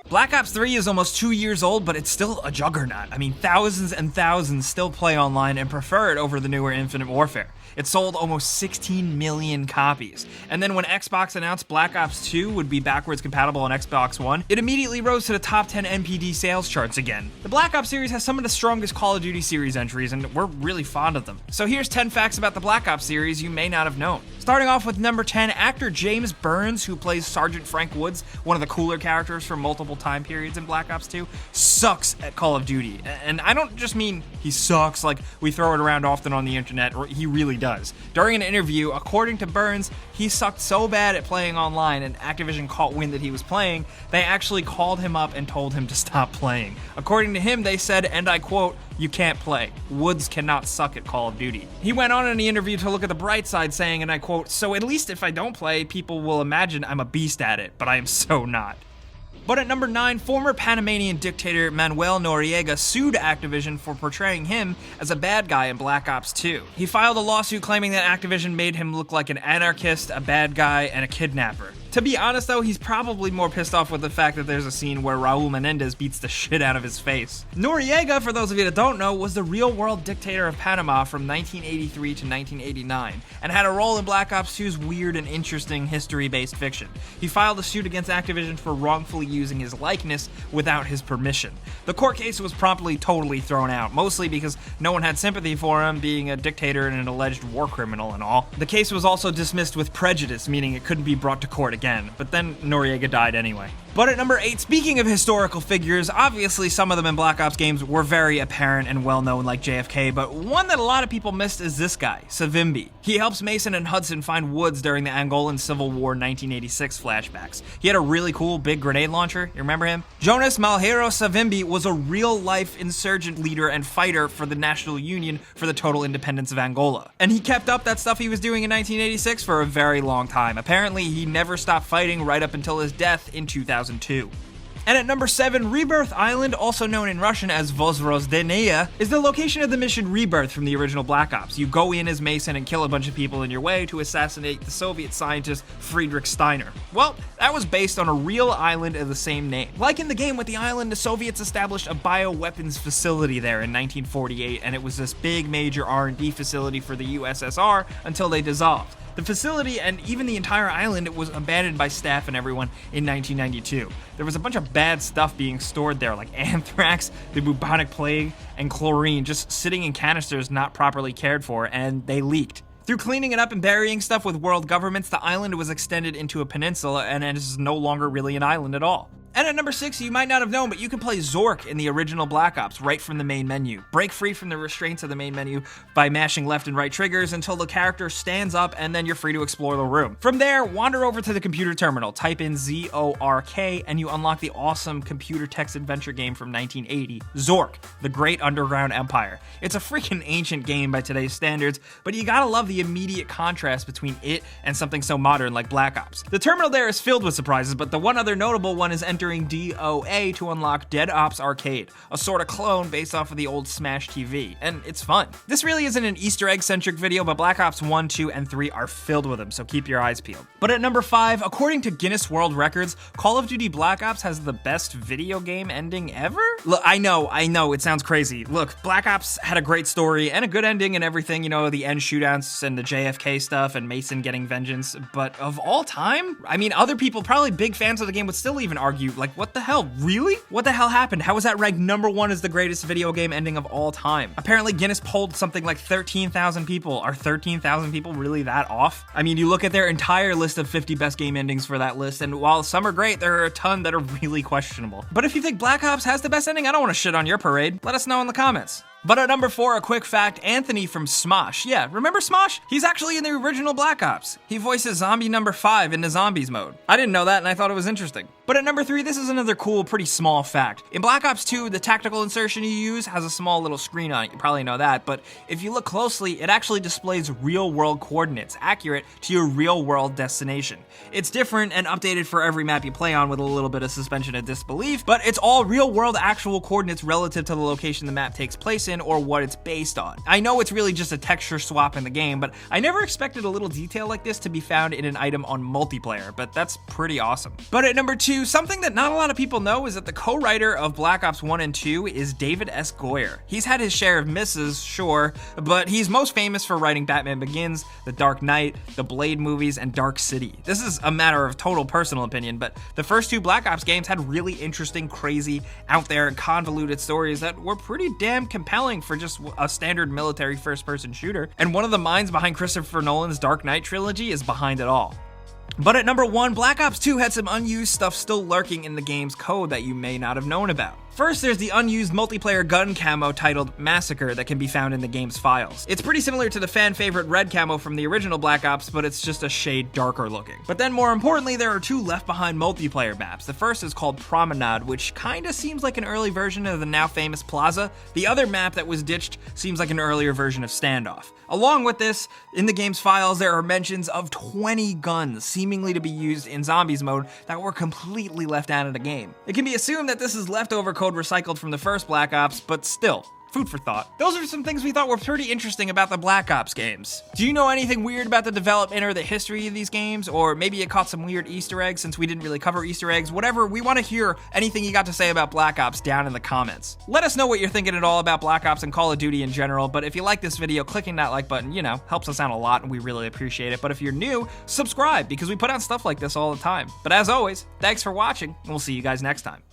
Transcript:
Black Ops 3 is almost 2 years old, but it's still a juggernaut. I mean, thousands and thousands still play online and prefer it over the newer Infinite Warfare. It sold almost 16 million copies. And then when Xbox announced Black Ops 2 would be backwards compatible on Xbox One, it immediately rose to the top 10 NPD sales charts again. The Black Ops series has some of the strongest Call of Duty series entries, and we're really fond of them. So here's 10 facts about the Black Ops series you may not have known. Starting off with number 10, actor James Burns, who plays Sergeant Frank Woods, one of the cooler characters from multiple time periods in Black Ops 2, sucks at Call of Duty. And I don't just mean he sucks like we throw it around often on the internet, or he really does. During an interview, according to Burns, he sucked so bad at playing online and Activision caught wind that he was playing, they actually called him up and told him to stop playing. According to him, they said, and I quote, "You can't play. Woods cannot suck at Call of Duty." He went on in the interview to look at the bright side, saying, and I quote, "So at least if I don't play, people will imagine I'm a beast at it, but I am so not." But at number 9, former Panamanian dictator Manuel Noriega sued Activision for portraying him as a bad guy in Black Ops 2. He filed a lawsuit claiming that Activision made him look like an anarchist, a bad guy, and a kidnapper. To be honest though, he's probably more pissed off with the fact that there's a scene where Raul Menendez beats the shit out of his face. Noriega, for those of you that don't know, was the real-world dictator of Panama from 1983 to 1989, and had a role in Black Ops 2's weird and interesting history-based fiction. He filed a suit against Activision for wrongfully using his likeness without his permission. The court case was promptly totally thrown out, mostly because no one had sympathy for him being a dictator and an alleged war criminal and all. The case was also dismissed with prejudice, meaning it couldn't be brought to court again, but then Noriega died anyway. But at number 8, speaking of historical figures, obviously some of them in Black Ops games were very apparent and well-known like JFK, but one that a lot of people missed is this guy, Savimbi. He helps Mason and Hudson find Woods during the Angolan Civil War 1986 flashbacks. He had a really cool big grenade launcher, you remember him? Jonas Malheiro Savimbi was a real-life insurgent leader and fighter for the National Union for the total independence of Angola. And he kept up that stuff he was doing in 1986 for a very long time. Apparently, he never stopped fighting right up until his death in 2002. And at number 7, Rebirths Island, also known in Russian as Vozrozdeniya, is the location of the mission Rebirth from the original Black Ops. You go in as Mason and kill a bunch of people in your way to assassinate the Soviet scientist Friedrich Steiner. Well, that was based on a real island of the same name. Like in the game with the island, the Soviets established a bioweapons facility there in 1948, and it was this big major R&D facility for the USSR until they dissolved. The facility and even the entire island was abandoned by staff and everyone in 1992. There was a bunch of bad stuff being stored there, like anthrax, the bubonic plague, and chlorine just sitting in canisters not properly cared for, and they leaked. Through cleaning it up and burying stuff with world governments, the island was extended into a peninsula, and it is no longer really an island at all. And at number 6, you might not have known, but you can play Zork in the original Black Ops right from the main menu. Break free from the restraints of the main menu by mashing left and right triggers until the character stands up, and then you're free to explore the room. From there, wander over to the computer terminal, type in ZORK, and you unlock the awesome computer text adventure game from 1980, Zork, The Great Underground Empire. It's a freaking ancient game by today's standards, but you gotta love the immediate contrast between it and something so modern like Black Ops. The terminal there is filled with surprises, but the one other notable one is entering DOA to unlock Dead Ops Arcade, a sort of clone based off of the old Smash TV, and it's fun. This really isn't an Easter egg-centric video, but Black Ops 1, 2, and 3 are filled with them, so keep your eyes peeled. But at number 5, according to Guinness World Records, Call of Duty Black Ops has the best video game ending ever? Look, I know, it sounds crazy. Look, Black Ops had a great story and a good ending and everything, you know, the end shootouts and the JFK stuff and Mason getting vengeance, but of all time? I mean, other people, probably big fans of the game, would still even argue, like, what the hell? Really? What the hell happened? How was that ranked number 1 as the greatest video game ending of all time? Apparently Guinness polled something like 13,000 people. Are 13,000 people really that off? I mean, you look at their entire list of 50 best game endings for that list, and while some are great, there are a ton that are really questionable. But if you think Black Ops has the best ending, I don't want to shit on your parade. Let us know in the comments. But at number 4, a quick fact, Anthony from Smosh. Yeah, remember Smosh? He's actually in the original Black Ops. He voices zombie number 5 in the zombies mode. I didn't know that, and I thought it was interesting. But at number 3, this is another cool, pretty small fact. In Black Ops 2, the tactical insertion you use has a small little screen on it. You probably know that, but if you look closely, it actually displays real-world coordinates, accurate to your real-world destination. It's different and updated for every map you play on with a little bit of suspension of disbelief, but it's all real-world actual coordinates relative to the location the map takes place comparison or what it's based on. I know it's really just a texture swap in the game, but I never expected a little detail like this to be found in an item on multiplayer, but that's pretty awesome. But at number 2, something that not a lot of people know is that the co-writer of Black Ops 1 and 2 is David S. Goyer. He's had his share of misses, sure, but he's most famous for writing Batman Begins, The Dark Knight, the Blade movies, and Dark City. This is a matter of total personal opinion, but the first 2 Black Ops games had really interesting, crazy, out there, and convoluted stories that were pretty damn compelling for just a standard military first-person shooter, and one of the minds behind Christopher Nolan's Dark Knight trilogy is behind it all. But at number 1, Black Ops 2 had some unused stuff still lurking in the game's code that you may not have known about. First, there's the unused multiplayer gun camo titled Massacre that can be found in the game's files. It's pretty similar to the fan favorite red camo from the original Black Ops, but it's just a shade darker looking. But then more importantly, there are 2 left behind multiplayer maps. The first is called Promenade, which kinda seems like an early version of the now famous Plaza. The other map that was ditched seems like an earlier version of Standoff. Along with this, in the game's files, there are mentions of 20 guns seemingly to be used in Zombies mode that were completely left out of the game. It can be assumed that this is leftover code recycled from the first Black Ops, but still, food for thought. Those are some things we thought were pretty interesting about the Black Ops games. Do you know anything weird about the development or the history of these games? Or maybe you caught some weird Easter eggs since we didn't really cover Easter eggs? Whatever, we want to hear anything you got to say about Black Ops down in the comments. Let us know what you're thinking at all about Black Ops and Call of Duty in general, but if you like this video, clicking that like button, helps us out a lot and we really appreciate it. But if you're new, subscribe because we put out stuff like this all the time. But as always, thanks for watching and we'll see you guys next time.